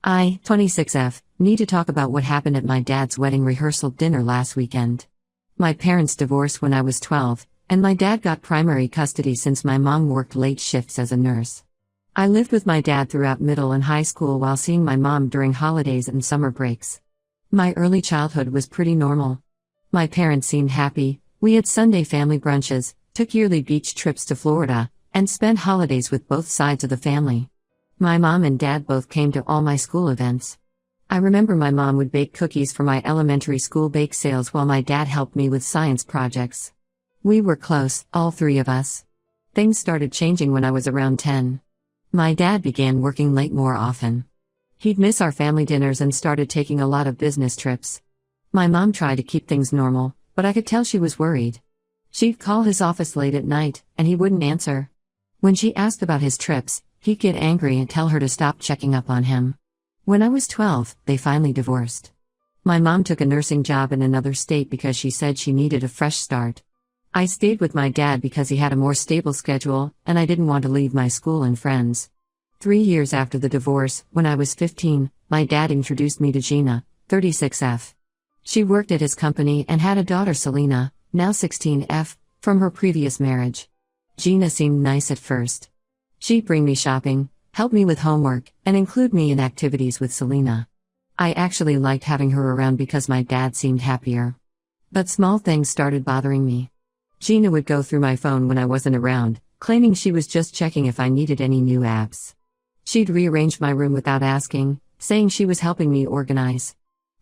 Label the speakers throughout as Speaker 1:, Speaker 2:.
Speaker 1: I, 26F, need to talk about what happened at my dad's wedding rehearsal dinner last weekend. My parents divorced when I was 12, and my dad got primary custody since my mom worked late shifts as a nurse. I lived with my dad throughout middle and high school while seeing my mom during holidays and summer breaks. My early childhood was pretty normal. My parents seemed happy, we had Sunday family brunches, took yearly beach trips to Florida, and spent holidays with both sides of the family. My mom and dad both came to all my school events. I remember my mom would bake cookies for my elementary school bake sales while my dad helped me with science projects. We were close, all three of us. Things started changing when I was around 10. My dad began working late more often. He'd miss our family dinners and started taking a lot of business trips. My mom tried to keep things normal, but I could tell she was worried. She'd call his office late at night, and he wouldn't answer. When she asked about his trips, he'd get angry and tell her to stop checking up on him. When I was 12, they finally divorced. My mom took a nursing job in another state because she said she needed a fresh start. I stayed with my dad because he had a more stable schedule, and I didn't want to leave my school and friends. 3 years after the divorce, when I was 15, my dad introduced me to Gina, 36F. She worked at his company and had a daughter Selena, now 16F, from her previous marriage. Gina seemed nice at first. She'd bring me shopping, help me with homework, and include me in activities with Selena. I actually liked having her around because my dad seemed happier. But small things started bothering me. Gina would go through my phone when I wasn't around, claiming she was just checking if I needed any new apps. She'd rearrange my room without asking, saying she was helping me organize.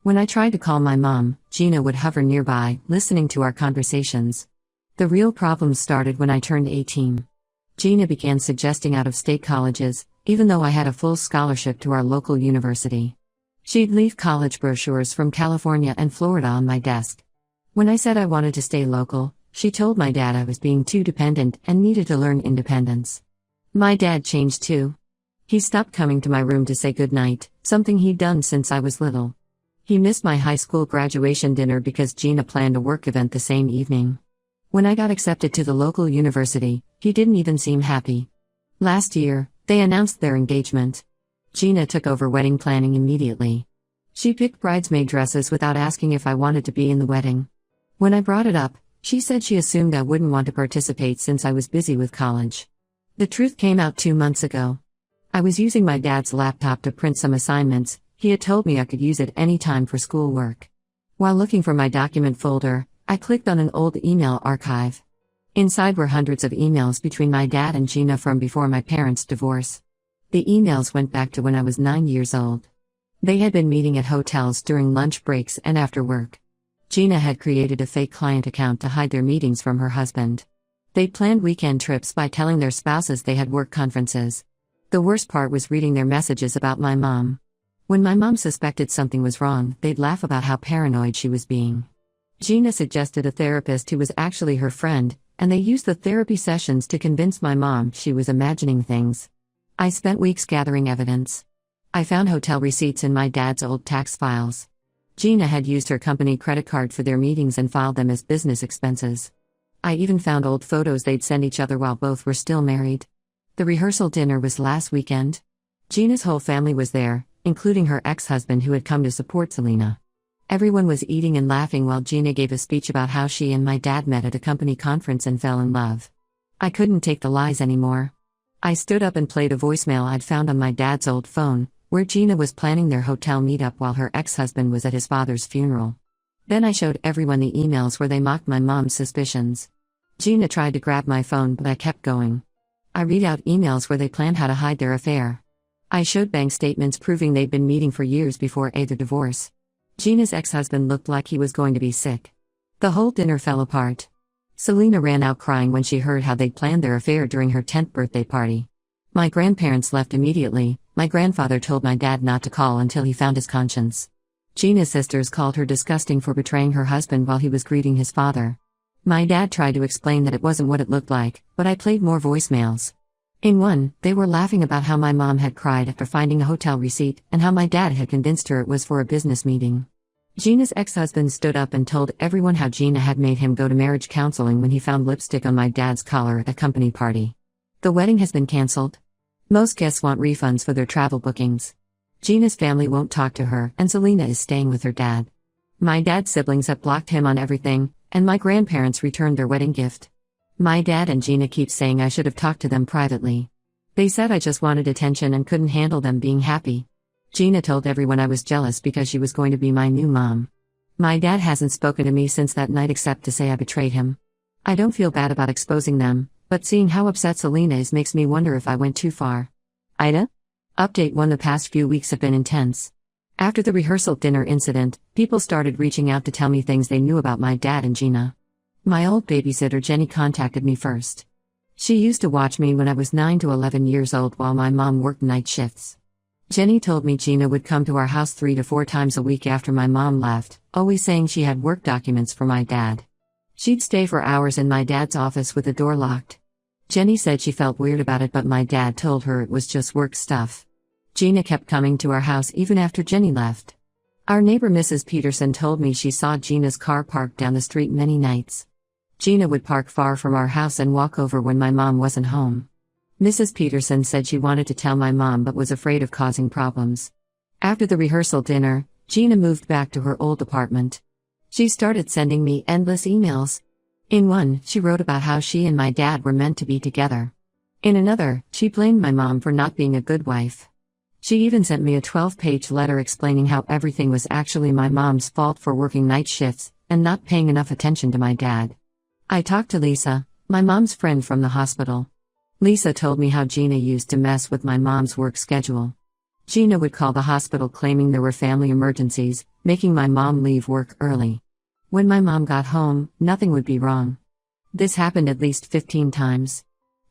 Speaker 1: When I tried to call my mom, Gina would hover nearby, listening to our conversations. The real problems started when I turned 18. Gina began suggesting out-of-state colleges, even though I had a full scholarship to our local university. She'd leave college brochures from California and Florida on my desk. When I said I wanted to stay local, she told my dad I was being too dependent and needed to learn independence. My dad changed too. He stopped coming to my room to say goodnight, something he'd done since I was little. He missed my high school graduation dinner because Gina planned a work event the same evening. When I got accepted to the local university, he didn't even seem happy. Last year, they announced their engagement. Gina took over wedding planning immediately. She picked bridesmaid dresses without asking if I wanted to be in the wedding. When I brought it up, she said she assumed I wouldn't want to participate since I was busy with college. The truth came out 2 months ago. I was using my dad's laptop to print some assignments. He had told me I could use it any time for schoolwork. While looking for my document folder, I clicked on an old email archive. Inside were hundreds of emails between my dad and Gina from before my parents' divorce. The emails went back to when I was 9 years old. They had been meeting at hotels during lunch breaks and after work. Gina had created a fake client account to hide their meetings from her husband. They planned weekend trips by telling their spouses they had work conferences. The worst part was reading their messages about my mom. When my mom suspected something was wrong, they'd laugh about how paranoid she was being. Gina suggested a therapist who was actually her friend, and they used the therapy sessions to convince my mom she was imagining things. I spent weeks gathering evidence. I found hotel receipts in my dad's old tax files. Gina had used her company credit card for their meetings and filed them as business expenses. I even found old photos they'd sent each other while both were still married. The rehearsal dinner was last weekend. Gina's whole family was there, including her ex-husband who had come to support Selena. Everyone was eating and laughing while Gina gave a speech about how she and my dad met at a company conference and fell in love. I couldn't take the lies anymore. I stood up and played a voicemail I'd found on my dad's old phone, where Gina was planning their hotel meetup while her ex-husband was at his father's funeral. Then I showed everyone the emails where they mocked my mom's suspicions. Gina tried to grab my phone, but I kept going. I read out emails where they planned how to hide their affair. I showed bank statements proving they'd been meeting for years before the divorce. Gina's ex-husband looked like he was going to be sick. The whole dinner fell apart. Selena ran out crying when she heard how they'd planned their affair during her 10th birthday party. My grandparents left immediately. My grandfather told my dad not to call until he found his conscience. Gina's sisters called her disgusting for betraying her husband while he was greeting his father. My dad tried to explain that it wasn't what it looked like, but I played more voicemails. In one, they were laughing about how my mom had cried after finding a hotel receipt and how my dad had convinced her it was for a business meeting. Gina's ex-husband stood up and told everyone how Gina had made him go to marriage counseling when he found lipstick on my dad's collar at a company party. The wedding has been canceled. Most guests want refunds for their travel bookings. Gina's family won't talk to her, and Selena is staying with her dad. My dad's siblings have blocked him on everything, and my grandparents returned their wedding gift. My dad and Gina keep saying I should have talked to them privately. They said I just wanted attention and couldn't handle them being happy. Gina told everyone I was jealous because she was going to be my new mom. My dad hasn't spoken to me since that night except to say I betrayed him. I don't feel bad about exposing them, but seeing how upset Selena is makes me wonder if I went too far. Ida? Update 1. The past few weeks have been intense. After the rehearsal dinner incident, people started reaching out to tell me things they knew about my dad and Gina. My old babysitter Jenny contacted me first. She used to watch me when I was 9 to 11 years old while my mom worked night shifts. Jenny told me Gina would come to our house 3 to 4 times a week after my mom left, always saying she had work documents for my dad. She'd stay for hours in my dad's office with the door locked. Jenny said she felt weird about it, but my dad told her it was just work stuff. Gina kept coming to our house even after Jenny left. Our neighbor Mrs. Peterson told me she saw Gina's car parked down the street many nights. Gina would park far from our house and walk over when my mom wasn't home. Mrs. Peterson said she wanted to tell my mom but was afraid of causing problems. After the rehearsal dinner, Gina moved back to her old apartment. She started sending me endless emails. In one, she wrote about how she and my dad were meant to be together. In another, she blamed my mom for not being a good wife. She even sent me a 12-page letter explaining how everything was actually my mom's fault for working night shifts and not paying enough attention to my dad. I talked to Lisa, my mom's friend from the hospital. Lisa told me how Gina used to mess with my mom's work schedule. Gina would call the hospital claiming there were family emergencies, making my mom leave work early. When my mom got home, nothing would be wrong. This happened at least 15 times.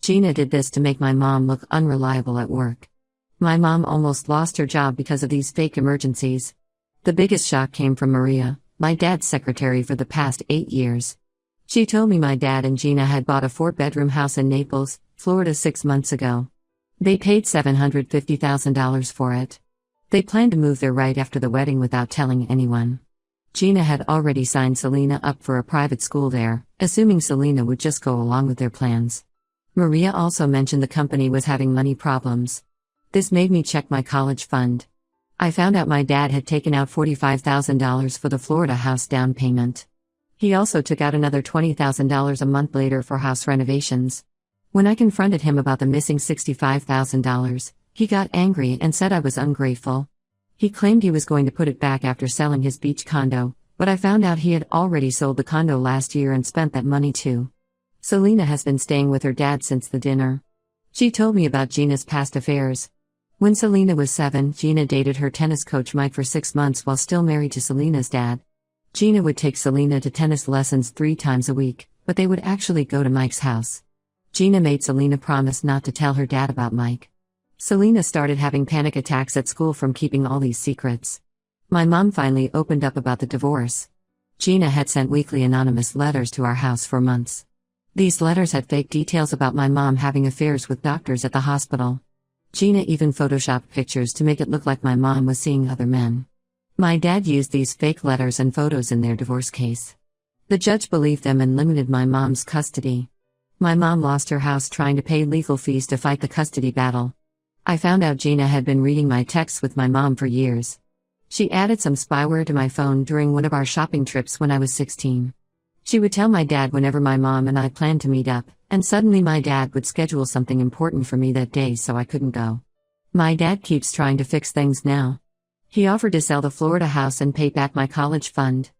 Speaker 1: Gina did this to make my mom look unreliable at work. My mom almost lost her job because of these fake emergencies. The biggest shock came from Maria, my dad's secretary for the past 8 years. She told me my dad and Gina had bought a 4-bedroom house in Naples, Florida 6 months ago. They paid $750,000 for it. They planned to move there right after the wedding without telling anyone. Gina had already signed Selena up for a private school there, assuming Selena would just go along with their plans. Maria also mentioned the company was having money problems. This made me check my college fund. I found out my dad had taken out $45,000 for the Florida house down payment. He also took out another $20,000 a month later for house renovations. When I confronted him about the missing $65,000, he got angry and said I was ungrateful. He claimed he was going to put it back after selling his beach condo, but I found out he had already sold the condo last year and spent that money too. Selena has been staying with her dad since the dinner. She told me about Gina's past affairs. When Selena was 7, Gina dated her tennis coach Mike for 6 months while still married to Selena's dad. Gina would take Selena to tennis lessons 3 times a week, but they would actually go to Mike's house. Gina made Selena promise not to tell her dad about Mike. Selena started having panic attacks at school from keeping all these secrets. My mom finally opened up about the divorce. Gina had sent weekly anonymous letters to our house for months. These letters had fake details about my mom having affairs with doctors at the hospital. Gina even photoshopped pictures to make it look like my mom was seeing other men. My dad used these fake letters and photos in their divorce case. The judge believed them and limited my mom's custody. My mom lost her house trying to pay legal fees to fight the custody battle. I found out Gina had been reading my texts with my mom for years. She added some spyware to my phone during one of our shopping trips when I was 16. She would tell my dad whenever my mom and I planned to meet up, and suddenly my dad would schedule something important for me that day so I couldn't go. My dad keeps trying to fix things now. He offered to sell the Florida house and pay back my college fund.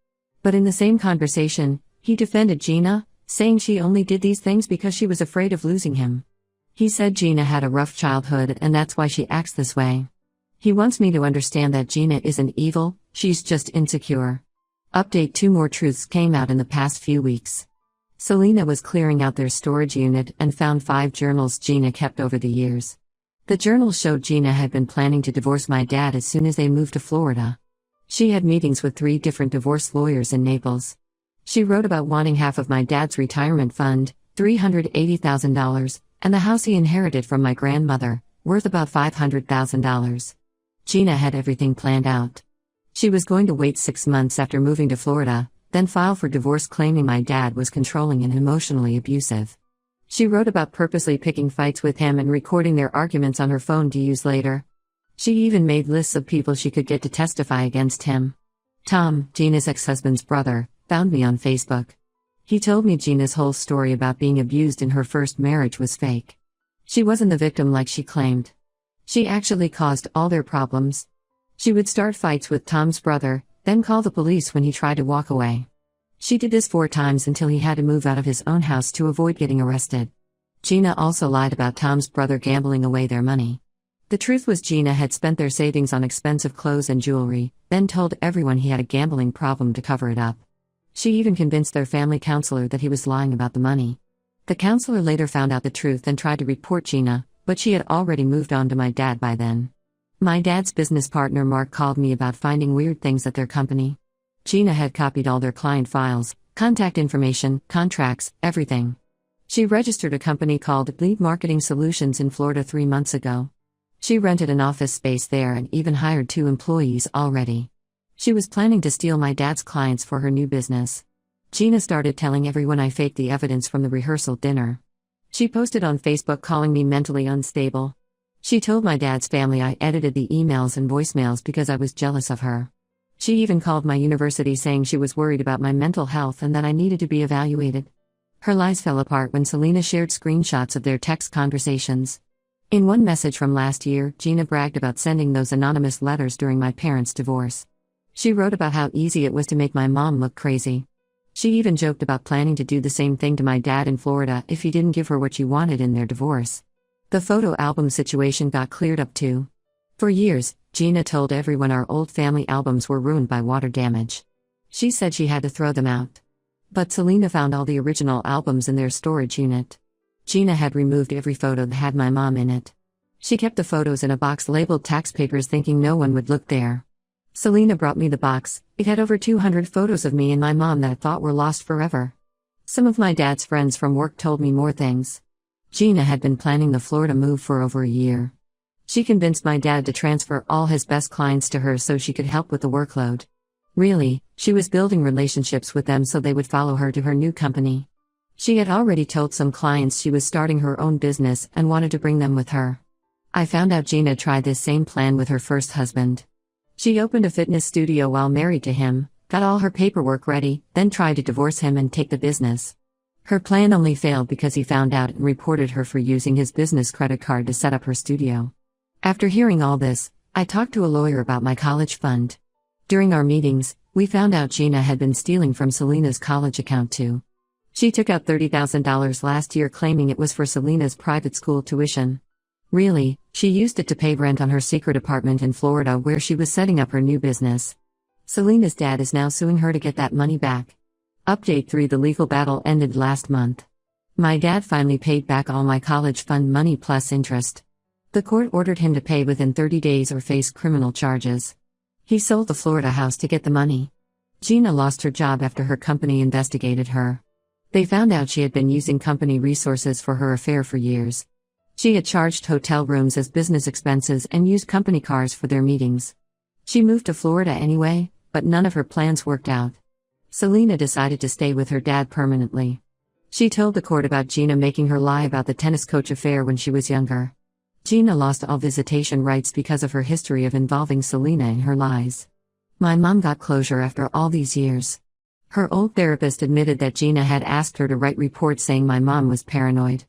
Speaker 1: But in the same conversation, he defended Gina, saying she only did these things because she was afraid of losing him. He said Gina had a rough childhood and that's why she acts this way. He wants me to understand that Gina isn't evil, she's just insecure. Update 2 more truths came out in the past few weeks. Selena was clearing out their storage unit and found 5 journals Gina kept over the years. The journals showed Gina had been planning to divorce my dad as soon as they moved to Florida. She had meetings with 3 different divorce lawyers in Naples. She wrote about wanting half of my dad's retirement fund, $380,000, and the house he inherited from my grandmother, worth about $500,000. Gina had everything planned out. She was going to wait 6 months after moving to Florida, then file for divorce claiming my dad was controlling and emotionally abusive. She wrote about purposely picking fights with him and recording their arguments on her phone to use later. She even made lists of people she could get to testify against him. Tom, Gina's ex-husband's brother, found me on Facebook. He told me Gina's whole story about being abused in her first marriage was fake. She wasn't the victim like she claimed. She actually caused all their problems. She would start fights with Tom's brother, then call the police when he tried to walk away. She did this 4 times until he had to move out of his own house to avoid getting arrested. Gina also lied about Tom's brother gambling away their money. The truth was Gina had spent their savings on expensive clothes and jewelry, then told everyone he had a gambling problem to cover it up. She even convinced their family counselor that he was lying about the money. The counselor later found out the truth and tried to report Gina, but she had already moved on to my dad by then. My dad's business partner Mark called me about finding weird things at their company. Gina had copied all their client files, contact information, contracts, everything. She registered a company called Lead Marketing Solutions in Florida 3 months ago. She rented an office space there and even hired 2 employees already. She was planning to steal my dad's clients for her new business. Gina started telling everyone I faked the evidence from the rehearsal dinner. She posted on Facebook calling me mentally unstable. She told my dad's family I edited the emails and voicemails because I was jealous of her. She even called my university saying she was worried about my mental health and that I needed to be evaluated. Her lies fell apart when Selena shared screenshots of their text conversations. In one message from last year, Gina bragged about sending those anonymous letters during my parents' divorce. She wrote about how easy it was to make my mom look crazy. She even joked about planning to do the same thing to my dad in Florida if he didn't give her what she wanted in their divorce. The photo album situation got cleared up too. For years, Gina told everyone our old family albums were ruined by water damage. She said she had to throw them out. But Selena found all the original albums in their storage unit. Gina had removed every photo that had my mom in it. She kept the photos in a box labeled tax papers thinking no one would look there. Selena brought me the box. It had over 200 photos of me and my mom that I thought were lost forever. Some of my dad's friends from work told me more things. Gina had been planning the Florida move for over a year. She convinced my dad to transfer all his best clients to her so she could help with the workload. Really, she was building relationships with them so they would follow her to her new company. She had already told some clients she was starting her own business and wanted to bring them with her. I found out Gina tried this same plan with her first husband. She opened a fitness studio while married to him, got all her paperwork ready, then tried to divorce him and take the business. Her plan only failed because he found out and reported her for using his business credit card to set up her studio. After hearing all this, I talked to a lawyer about my college fund. During our meetings, we found out Gina had been stealing from Selena's college account too. She took out $30,000 last year claiming it was for Selena's private school tuition. Really, she used it to pay rent on her secret apartment in Florida where she was setting up her new business. Selena's dad is now suing her to get that money back. Update 3: The legal battle ended last month. My dad finally paid back all my college fund money plus interest. The court ordered him to pay within 30 days or face criminal charges. He sold the Florida house to get the money. Gina lost her job after her company investigated her. They found out she had been using company resources for her affair for years. She had charged hotel rooms as business expenses and used company cars for their meetings. She moved to Florida anyway, but none of her plans worked out. Selena decided to stay with her dad permanently. She told the court about Gina making her lie about the tennis coach affair when she was younger. Gina lost all visitation rights because of her history of involving Selena in her lies. My mom got closure after all these years. Her old therapist admitted that Gina had asked her to write reports saying my mom was paranoid.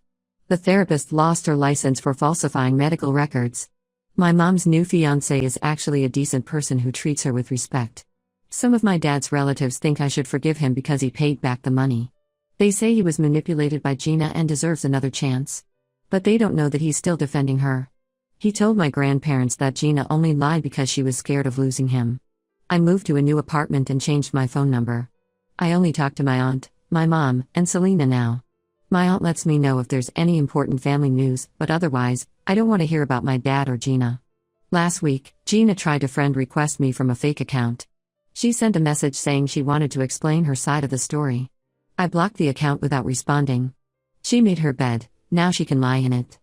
Speaker 1: The therapist lost her license for falsifying medical records. My mom's new fiancé is actually a decent person who treats her with respect. Some of my dad's relatives think I should forgive him because he paid back the money. They say he was manipulated by Gina and deserves another chance. But they don't know that he's still defending her. He told my grandparents that Gina only lied because she was scared of losing him. I moved to a new apartment and changed my phone number. I only talk to my aunt, my mom, and Selena now. My aunt lets me know if there's any important family news, but otherwise, I don't want to hear about my dad or Gina. Last week, Gina tried to friend request me from a fake account. She sent a message saying she wanted to explain her side of the story. I blocked the account without responding. She made her bed, now she can lie in it.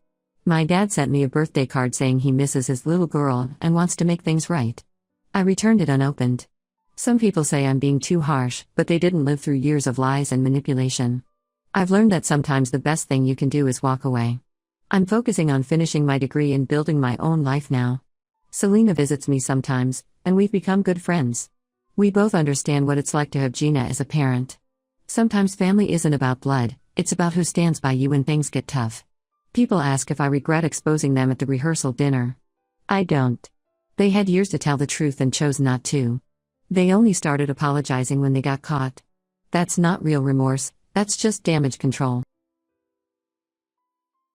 Speaker 1: My dad sent me a birthday card saying he misses his little girl and wants to make things right. I returned it unopened. Some people say I'm being too harsh, but they didn't live through years of lies and manipulation. I've learned that sometimes the best thing you can do is walk away. I'm focusing on finishing my degree and building my own life now. Selena visits me sometimes, and we've become good friends. We both understand what it's like to have Gina as a parent. Sometimes family isn't about blood, it's about who stands by you when things get tough. People ask if I regret exposing them at the rehearsal dinner. I don't. They had years to tell the truth and chose not to. They only started apologizing when they got caught. That's not real remorse, that's just damage control.